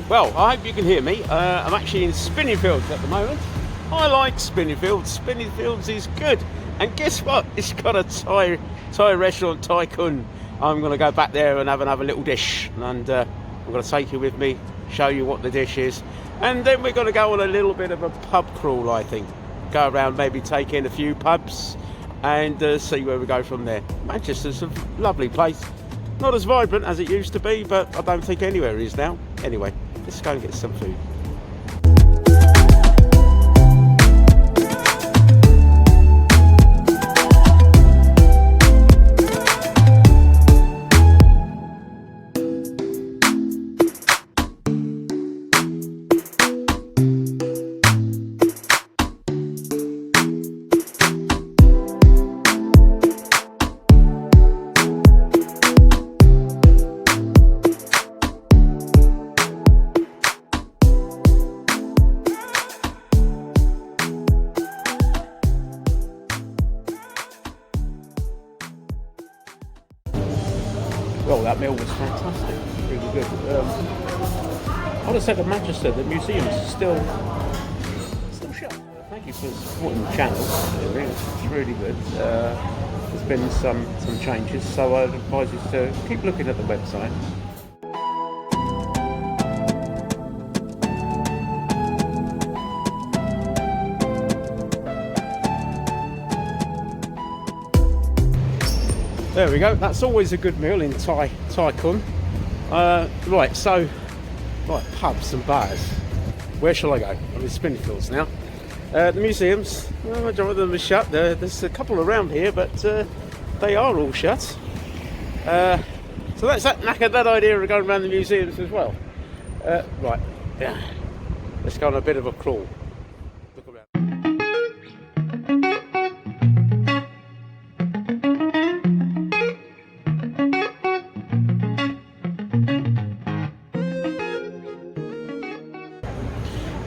Well, I hope you can hear me. I'm actually in Spinningfields at the moment. I like Spinningfields. Spinningfields is good. And guess what? It's got a Thai restaurant, tycoon. I'm going to go back there and have another little dish. And I'm going to take you with me, show you what the dish is. And then we're going to go on a little bit of a pub crawl, I think. Go around, maybe take in a few pubs and see where we go from there. Manchester's a lovely place. Not as vibrant as it used to be, but I don't think anywhere is now. Anyway, let's go and get some food. Well, that meal was fantastic, really good. I would have said in Manchester, the museum is still shut. Thank you for supporting the channel. It's really good. There's been some changes, so I'd advise you to keep looking at the website. There we go, that's always a good meal in Tycoon. Right, pubs and bars. Where shall I go? I'm in Spinningfields now. The museums, well, the majority of them are shut. There's a couple around here, but they are all shut. So that's that idea of going around the museums as well. Right, yeah. Let's go on a bit of a crawl. Look around.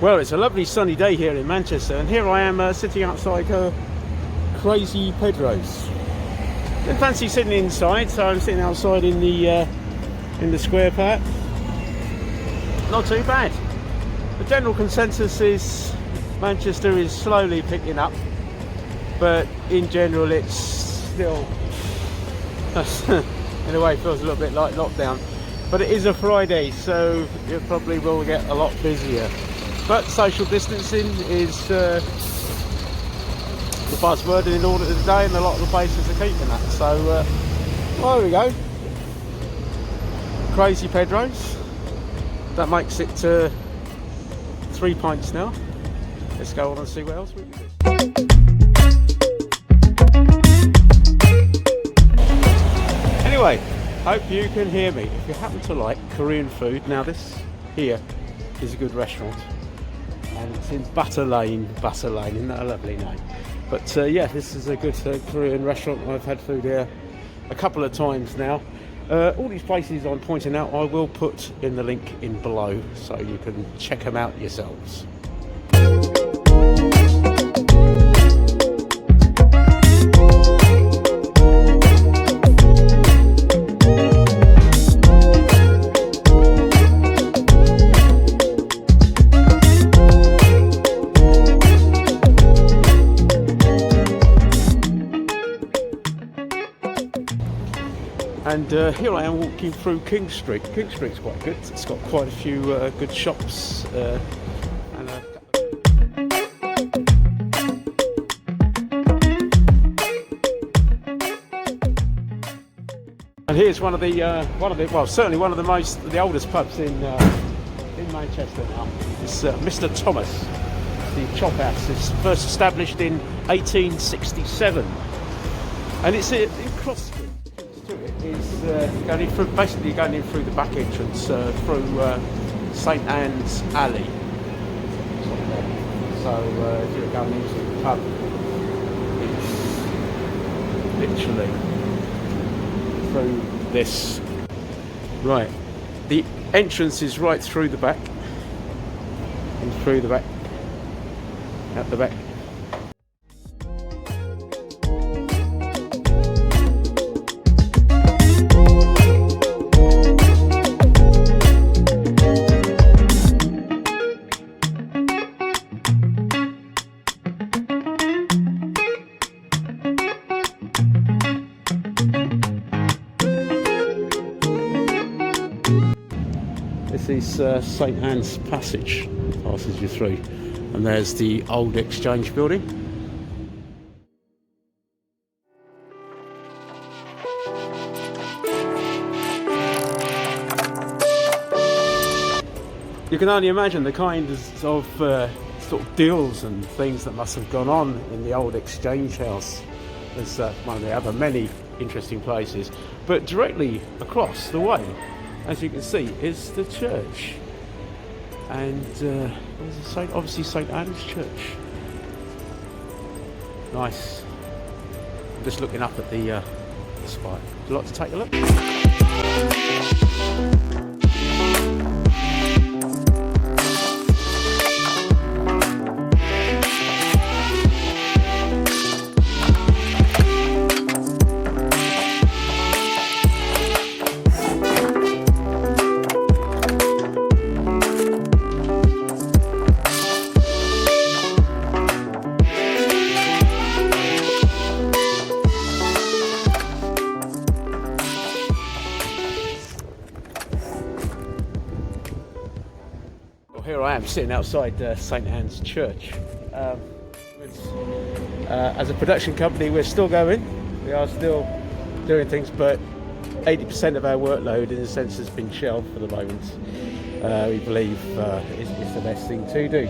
Well, it's a lovely sunny day here in Manchester, and here I am sitting outside Crazy Pedro's. Didn't fancy sitting inside, so I'm sitting outside in the square part. Not too bad. The general consensus is Manchester is slowly picking up, but in general it's still, in a way, feels a little bit like lockdown. But it is a Friday, so it probably will get a lot busier. But social distancing is the buzzword in order today, and a lot of the places are keeping that. So there we go. Crazy Pedro's. That makes it 3 pints now. Let's go on and see what else we can do. Anyway, hope you can hear me. If you happen to like Korean food, now this here is a good restaurant. And it's in Butter Lane, isn't that a lovely name? But yeah, this is a good Korean restaurant. I've had food here a couple of times now. All these places I'm pointing out, I will put in the link in below, so you can check them out yourselves. And here I am walking through King Street. King Street's quite good. It's got quite a few good shops. And here's one of the certainly one of the oldest pubs in Manchester now. It's Mr. Thomas. The chop house is first established in 1867, and it's in Cross Street. Is basically going in through the back entrance through St Anne's Alley. So if you're going into the pub, it's literally through this. Right, the entrance is right through the back, and through the back, at the back. is St Anne's Passage, passes you through, and there's the old Exchange building. You can only imagine the kind of sort of deals and things that must have gone on in the old Exchange house. There's one of the other many interesting places, but directly across the way, as you can see, is the church, and obviously St Anne's Church. Nice. I'm just looking up at the spire. Would you like to take a look? Here I am sitting outside St Anne's Church. As a production company, we're still going. We are still doing things, but 80% of our workload, in a sense, has been shelved for the moment. We believe it's the best thing to do.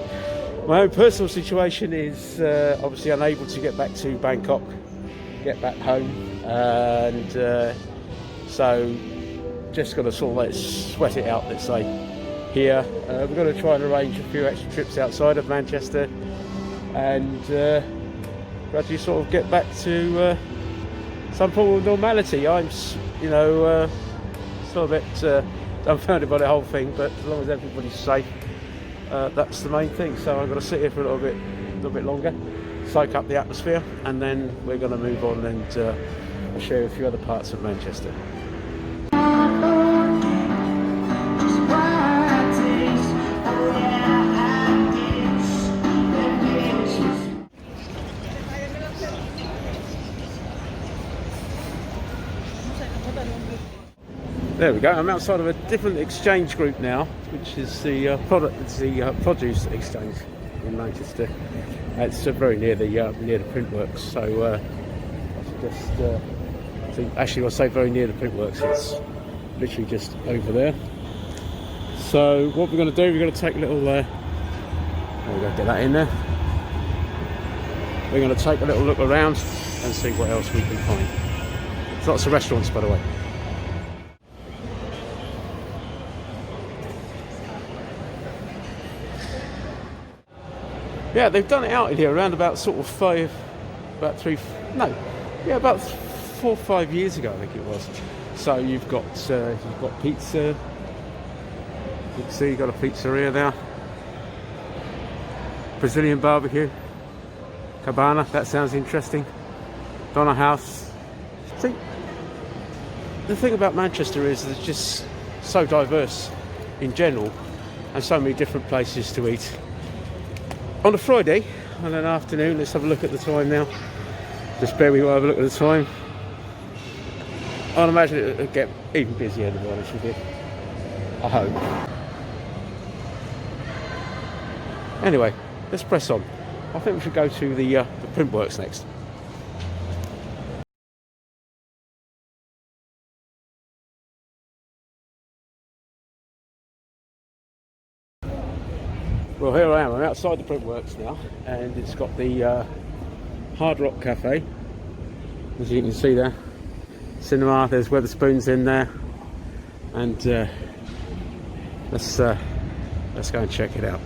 My own personal situation is obviously unable to get back to Bangkok, get back home, and so just got to sort of sweat it out, let's say. Here, we're going to try and arrange a few extra trips outside of Manchester, and gradually sort of get back to some form of normality. I'm, still a bit dumbfounded by the whole thing, but as long as everybody's safe, that's the main thing. So I'm going to sit here for a little bit longer, soak up the atmosphere, and then we're going to move on and share a few other parts of Manchester. There we go. I'm outside of a different exchange group now, which is the produce exchange in Manchester. It's very near the Printworks. So actually, I say very near the Printworks. It's literally just over there. So what we're going to do, we're going to take a little. We're going to get that in there. We're going to take a little look around and see what else we can find. There's lots of restaurants, by the way. Yeah, they've done it out in here around about sort of about 4 or 5 years ago, I think it was. So you've got pizza. You can see you've got a pizzeria there. Brazilian barbecue. Cabana, that sounds interesting. Donna House. See, the thing about Manchester is it's just so diverse in general, and so many different places to eat. On a Friday, on an afternoon, let's have a look at the time now. Just bear with me while I have a look at the time. I'd imagine it'll get even busier, to be honest with you. I hope. Anyway, let's press on. I think we should go to the Printworks next. Well, here I am. I'm outside the Printworks now, and it's got the Hard Rock Cafe, as you can see there. Cinema. There's Wetherspoons in there, and let's go and check it out.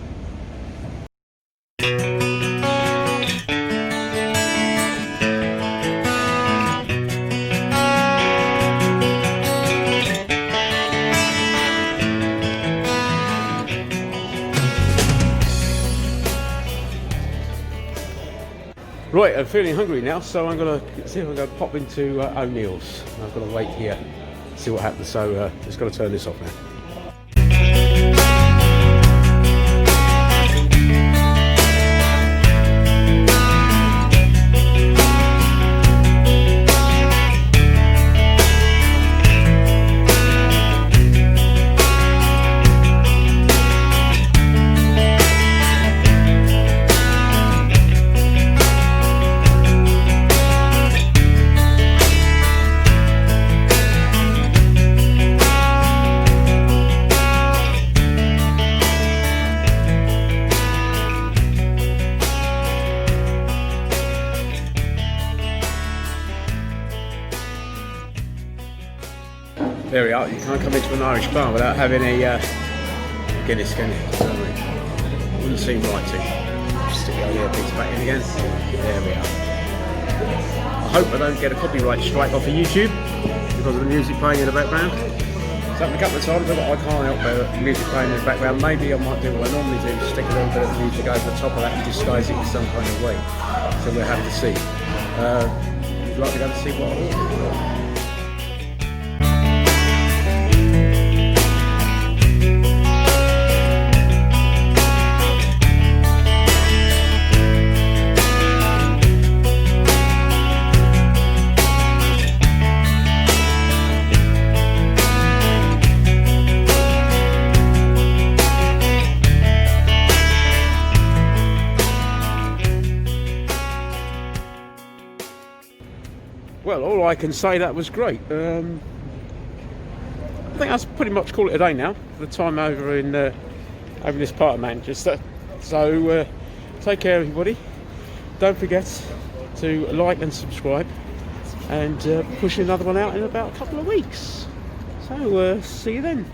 Right, I'm feeling hungry now, so I'm going to see if I'm going to pop into O'Neill's. I've got to wait here, see what happens, so just got to turn this off now. There we are. You can't come into an Irish bar without having a Guinness, can you? Wouldn't seem right to. Just stick the old earpiece back in again. There we are. I hope I don't get a copyright strike off of YouTube because of the music playing in the background. It's happened a couple of times, but I can't help the music playing in the background. Maybe I might do what I normally do, stick a little bit of music over the top of that and disguise it in some kind of way. So we'll have to see. Would you like to go and see what I ordered? Well, all I can say, that was great. I think that's pretty much call it a day now for the time over in over this part of Manchester. So take care, everybody. Don't forget to like and subscribe, and push another one out in about a couple of weeks. So see you then.